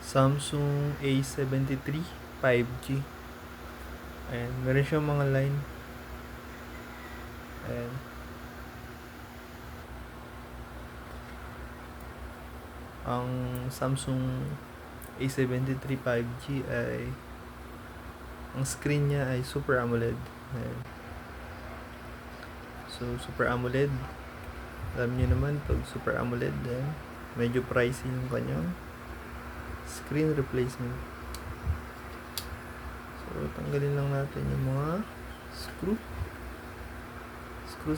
Samsung A73 5G. Ayan, meron siyang mga line. Ayan. Ang Samsung A73 5G ay ang screen niya ay Super AMOLED. Ayan. So, Super AMOLED, alam niyo naman pag Super AMOLED, medyo pricey yung kanyang screen replacement. So, tanggalin lang natin yung mga screw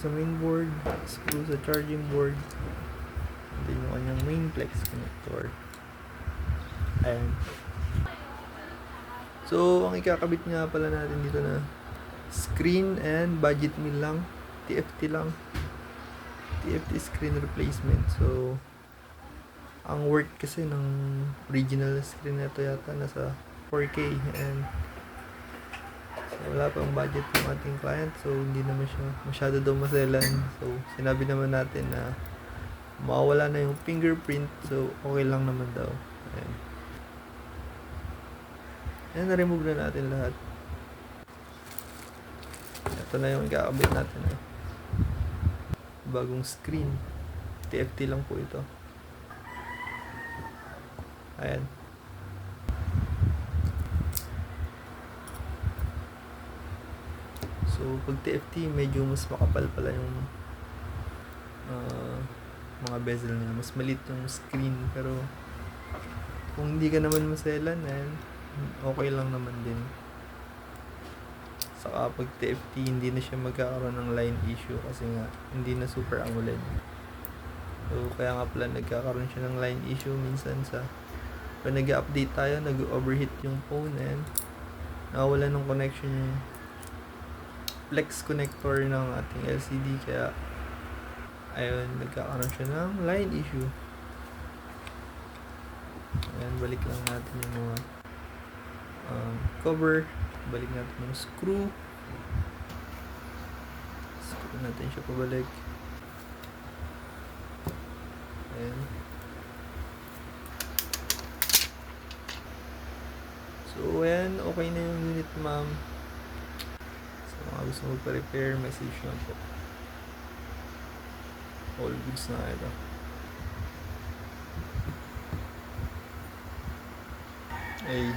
sa mainboard, screw sa charging board, and then yung kanyang main flex connector. Ayan. So, ang ikakabit nga pala natin dito na screen and budget meal lang, TFT lang, TFT screen replacement. So, ang worth kasi ng original screen na ito yata nasa 4K, and so, wala pang budget ng ating client, so hindi naman siya masyado daw maselan. So, sinabi naman natin na mawawala na yung fingerprint, so okay lang naman daw. Ayan. Ayan, na-remove na natin lahat. Ito na yung ikakabit natin. Bagong screen. TFT lang po ito. Ayan. So, pag TFT, medyo mas makapal pala yung mga bezel niya. Mas maliit yung screen. Pero, kung hindi ka naman maselan, okay lang naman din. Saka pag TFT, hindi na siya magkakaroon ng line issue kasi nga hindi na Super AMOLED. So, kaya nga pala nagkakaroon siya ng line issue minsan sa pag nag-update tayo, nag-overheat yung phone and nawawala ng connection yung flex connector ng ating LCD, kaya ayun, nagkakaroon siya ng line issue. Ayan, balik lang natin yung mga cover, balik natin yung screw natin siya pabalik. Ayan. So, ayan, okay na yung unit, ma'am. So, mga gusto magpa-repair, message lang po. All goods na ito. Ay,